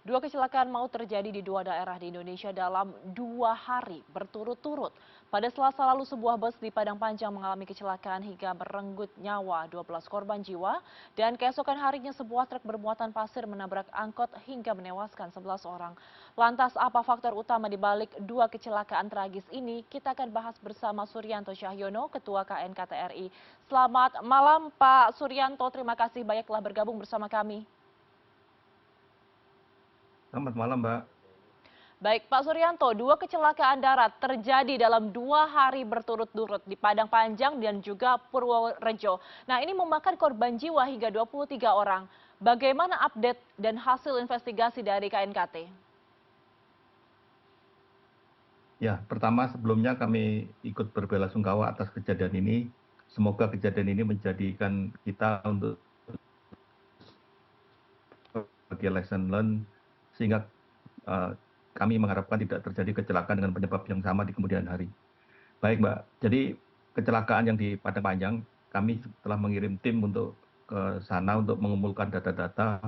Dua kecelakaan maut terjadi di dua daerah di Indonesia dalam 2 hari berturut-turut. Pada Selasa lalu sebuah bus di Padang Panjang mengalami kecelakaan hingga merenggut nyawa 12 korban jiwa. Dan keesokan harinya sebuah truk bermuatan pasir menabrak angkot hingga menewaskan 11 orang. Lantas apa faktor utama di balik dua kecelakaan tragis ini? Kita akan bahas bersama Suryanto Cahyono, Ketua KNKT RI. Selamat malam Pak Suryanto, terima kasih banyak telah bergabung bersama kami. Selamat malam, Mbak. Baik, Pak Suryanto, dua kecelakaan darat terjadi dalam 2 hari berturut-turut di Padang Panjang dan juga Purworejo. Nah, ini memakan korban jiwa hingga 23 orang. Bagaimana update dan hasil investigasi dari KNKT? Ya, pertama sebelumnya kami ikut berbelasungkawa atas kejadian ini. Semoga kejadian ini menjadikan kita untuk sebagai lesson learned sehingga eh, kami mengharapkan tidak terjadi kecelakaan dengan penyebab yang sama di kemudian hari. Baik, Mbak. Jadi kecelakaan yang di Padang Panjang, kami telah mengirim tim untuk ke sana untuk mengumpulkan data-data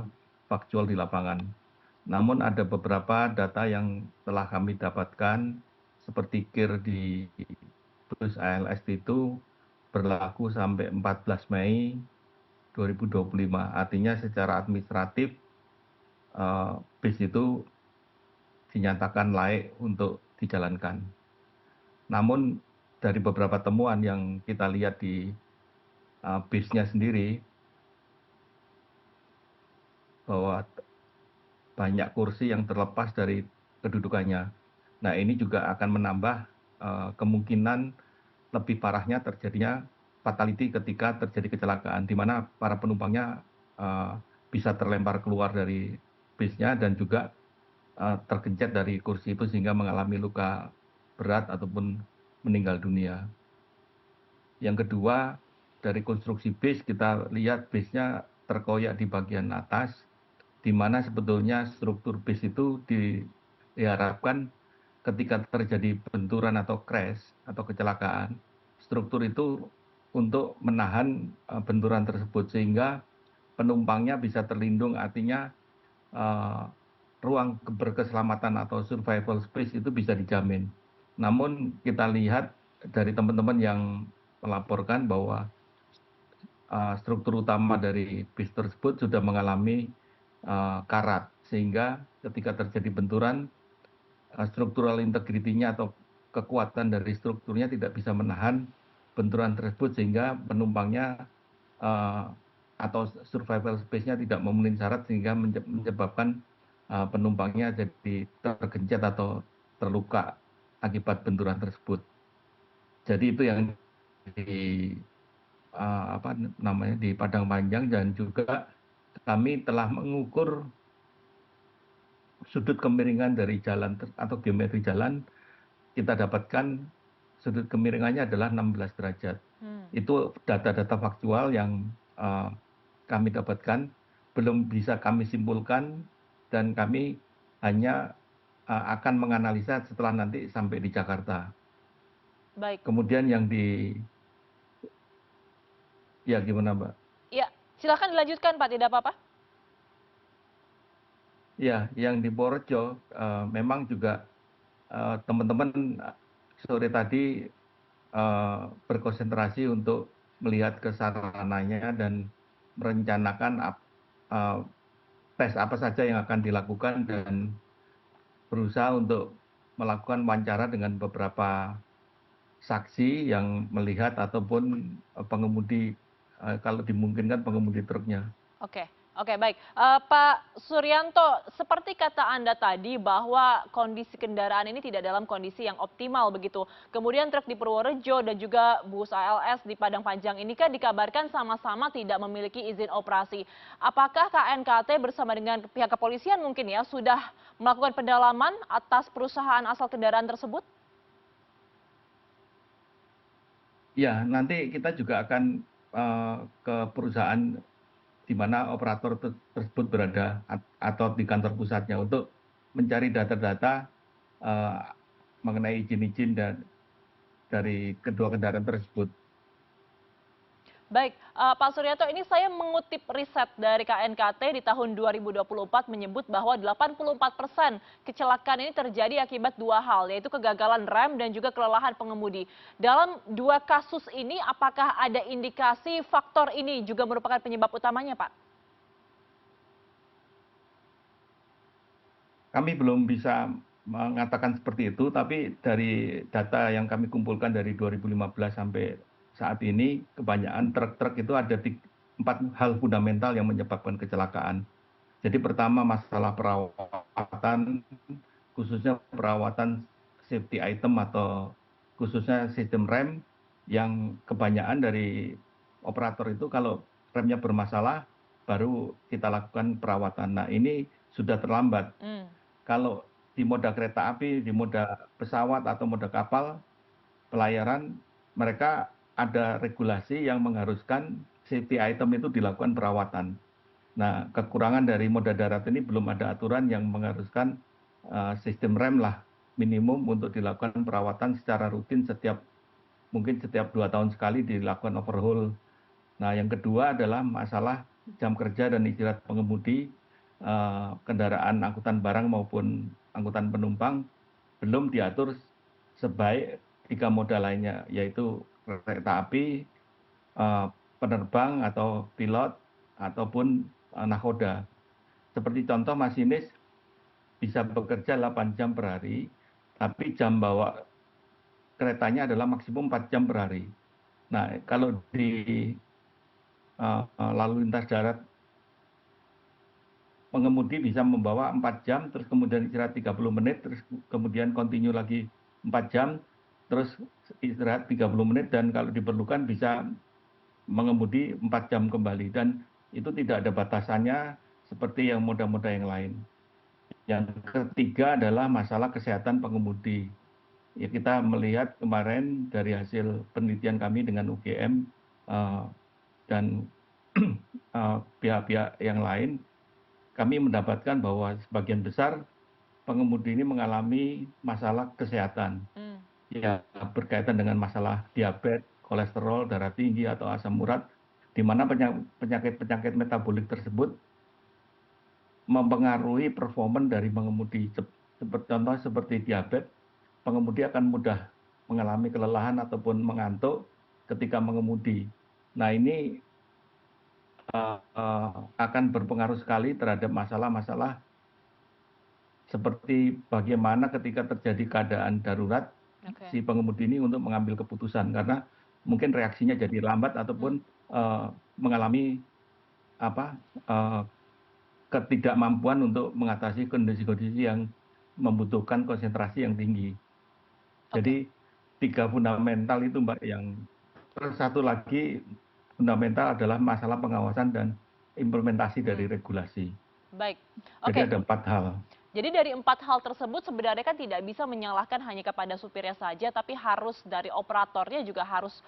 faktual di lapangan. Namun ada beberapa data yang telah kami dapatkan seperti kir di bus ALS itu berlaku sampai 14 Mei 2025. Artinya secara administratif bis itu dinyatakan layak untuk dijalankan. Namun dari beberapa temuan yang kita lihat di bisnya sendiri bahwa banyak kursi yang terlepas dari kedudukannya. Nah, ini juga akan menambah kemungkinan lebih parahnya terjadinya fatality ketika terjadi kecelakaan, di mana para penumpangnya bisa terlempar keluar dari bisnya dan juga tergencet dari kursi itu sehingga mengalami luka berat ataupun meninggal dunia. Yang kedua, dari konstruksi bis kita lihat bisnya terkoyak di bagian atas, di mana sebetulnya struktur bis itu diharapkan ketika terjadi benturan atau crash atau kecelakaan, struktur itu untuk menahan benturan tersebut sehingga penumpangnya bisa terlindung, artinya eh, ruang berkeselamatan atau survival space itu bisa dijamin. Namun kita lihat dari teman-teman yang melaporkan bahwa struktur utama dari bis tersebut sudah mengalami karat, sehingga ketika terjadi benturan, struktural integritinya atau kekuatan dari strukturnya tidak bisa menahan benturan tersebut sehingga penumpangnya atau survival space-nya tidak memenuhi syarat sehingga menyebabkan penumpangnya jadi tergencet atau terluka akibat benturan tersebut. Jadi itu yang di apa namanya di Padang Panjang, dan juga kami telah mengukur sudut kemiringan dari jalan atau geometri jalan. Kita dapatkan sudut kemiringannya adalah 16 derajat. Itu data-data faktual yang kami dapatkan, belum bisa kami simpulkan, dan kami hanya akan menganalisa setelah nanti sampai di Jakarta. Baik. Kemudian yang di, ya gimana Mbak? Ya, silakan dilanjutkan Pak, tidak apa-apa. Ya, yang di Purworejo memang juga teman-teman sore tadi berkonsentrasi untuk melihat ke sarananya dan merencanakan tes apa saja yang akan dilakukan dan berusaha untuk melakukan wawancara dengan beberapa saksi yang melihat ataupun pengemudi, kalau dimungkinkan pengemudi truknya. Oke, oke, baik. Pak Suryanto, seperti kata Anda tadi bahwa kondisi kendaraan ini tidak dalam kondisi yang optimal begitu. Kemudian truk di Purworejo dan juga bus ALS di Padang Panjang ini kan dikabarkan sama-sama tidak memiliki izin operasi. Apakah KNKT bersama dengan pihak kepolisian mungkin ya sudah melakukan pendalaman atas perusahaan asal kendaraan tersebut? Ya, nanti kita juga akan ke perusahaan di mana operator tersebut berada atau di kantor pusatnya untuk mencari data-data eh, mengenai izin-izin dan dari kedua kendaraan tersebut. Baik, Pak Suryanto, ini saya mengutip riset dari KNKT di tahun 2024 menyebut bahwa 84% kecelakaan ini terjadi akibat dua hal, yaitu kegagalan rem dan juga kelelahan pengemudi. Dalam dua kasus ini, apakah ada indikasi faktor ini juga merupakan penyebab utamanya, Pak? Kami belum bisa mengatakan seperti itu, tapi dari data yang kami kumpulkan dari 2015 sampai saat ini, kebanyakan truk-truk itu ada 4 hal fundamental yang menyebabkan kecelakaan. Jadi pertama masalah perawatan, khususnya perawatan safety item atau khususnya sistem rem yang kebanyakan dari operator itu kalau remnya bermasalah baru kita lakukan perawatan. Nah ini sudah terlambat. Hmm, Kalau di moda kereta api, di moda pesawat atau moda kapal, pelayaran, mereka ada regulasi yang mengharuskan safety item itu dilakukan perawatan. Nah, kekurangan dari moda darat ini belum ada aturan yang mengharuskan sistem rem lah minimum untuk dilakukan perawatan secara rutin mungkin setiap 2 tahun sekali dilakukan overhaul. Nah, yang kedua adalah masalah jam kerja dan istirahat pengemudi, kendaraan angkutan barang maupun angkutan penumpang belum diatur sebaik 3 moda lainnya, yaitu kereta api, eh, penerbang atau pilot, ataupun nakoda. Seperti contoh masinis bisa bekerja 8 jam per hari, tapi jam bawa keretanya adalah maksimum 4 jam per hari. Nah, kalau di lalu lintas darat pengemudi bisa membawa 4 jam, terus kemudian istirahat 30 menit, terus kemudian continue lagi 4 jam, terus istirahat 30 menit, dan kalau diperlukan bisa mengemudi 4 jam kembali. Dan itu tidak ada batasannya seperti yang moda-moda yang lain. Yang ketiga adalah masalah kesehatan pengemudi. Ya, kita melihat kemarin dari hasil penelitian kami dengan UGM dan pihak-pihak yang lain, kami mendapatkan bahwa sebagian besar pengemudi ini mengalami masalah kesehatan. hmm. Ya, berkaitan dengan masalah diabetes, kolesterol, darah tinggi, atau asam urat, di mana penyakit-penyakit metabolik tersebut mempengaruhi performa dari pengemudi. Contoh seperti diabetes, pengemudi akan mudah mengalami kelelahan ataupun mengantuk ketika mengemudi. Nah ini akan berpengaruh sekali terhadap masalah-masalah seperti bagaimana ketika terjadi keadaan darurat Oke. si pengemudi ini untuk mengambil keputusan, karena mungkin reaksinya jadi lambat Hmm. ataupun mengalami apa ketidakmampuan untuk mengatasi kondisi-kondisi yang membutuhkan konsentrasi yang tinggi. Oke. Jadi 3 fundamental itu Mbak, yang terus satu lagi fundamental adalah masalah pengawasan dan implementasi dari Hmm. regulasi. Baik. Jadi Oke. ada 4 hal. Jadi dari empat hal tersebut sebenarnya kan tidak bisa menyalahkan hanya kepada supirnya saja, tapi harus dari operatornya juga harus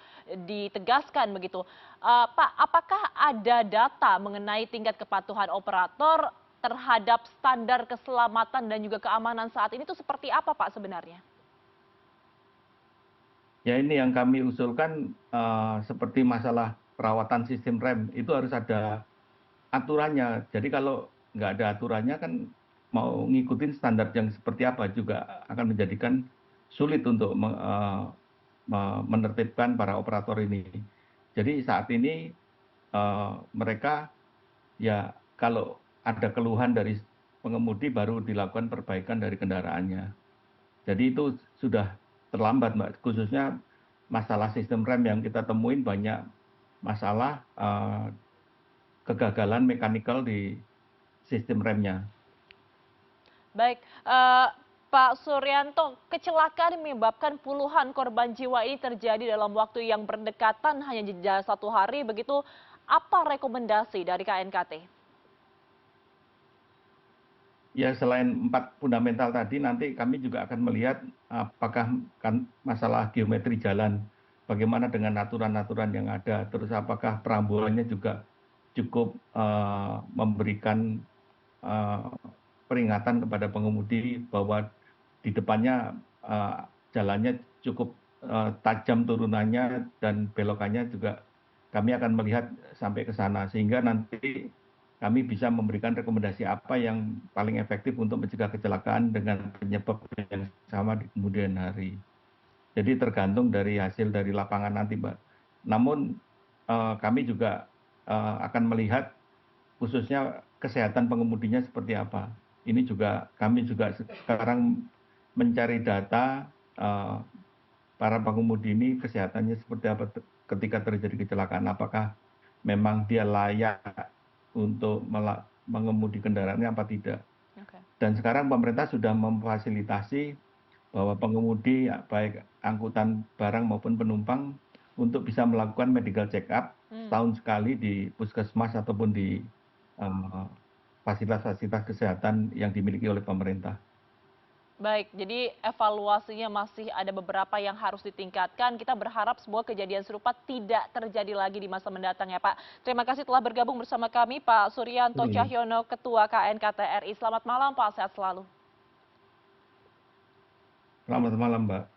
ditegaskan begitu. Pak, apakah ada data mengenai tingkat kepatuhan operator terhadap standar keselamatan dan juga keamanan saat ini itu seperti apa Pak sebenarnya? Ya ini yang kami usulkan, seperti masalah perawatan sistem rem itu harus ada aturannya. Jadi kalau nggak ada aturannya kan mau ngikutin standar yang seperti apa juga akan menjadikan sulit untuk menertibkan para operator ini. Jadi saat ini mereka ya kalau ada keluhan dari pengemudi baru dilakukan perbaikan dari kendaraannya. Jadi itu sudah terlambat Mbak, khususnya masalah sistem rem yang kita temuin banyak masalah kegagalan mekanikal di sistem remnya. Baik, Pak Suryanto, kecelakaan yang menyebabkan puluhan korban jiwa ini terjadi dalam waktu yang berdekatan hanya jeda 1 hari begitu. Apa rekomendasi dari KNKT? Ya selain 4 fundamental tadi, nanti kami juga akan melihat apakah kan masalah geometri jalan, bagaimana dengan aturan-aturan yang ada, terus apakah perambulannya juga cukup memberikan eh, peringatan kepada pengemudi bahwa di depannya jalannya cukup tajam turunannya dan belokannya juga kami akan melihat sampai ke sana sehingga nanti kami bisa memberikan rekomendasi apa yang paling efektif untuk mencegah kecelakaan dengan penyebab yang sama di kemudian hari. Jadi tergantung dari hasil dari lapangan nanti, Mbak. Namun kami juga akan melihat khususnya kesehatan pengemudinya seperti apa. Ini juga kami juga sekarang mencari data para pengemudi ini kesehatannya seperti apa ketika terjadi kecelakaan. Apakah memang dia layak untuk mengemudi kendaraannya apa tidak. Oke. Dan sekarang pemerintah sudah memfasilitasi bahwa pengemudi baik angkutan barang maupun penumpang untuk bisa melakukan medical check up setahun sekali di puskesmas ataupun di fasilitas-fasilitas kesehatan yang dimiliki oleh pemerintah. Baik, jadi evaluasinya masih ada beberapa yang harus ditingkatkan. Kita berharap sebuah kejadian serupa tidak terjadi lagi di masa mendatang ya Pak. Terima kasih telah bergabung bersama kami Pak Suryanto Cahyono, Ketua KNKTRI. Selamat malam Pak, sehat selalu. Selamat malam Mbak.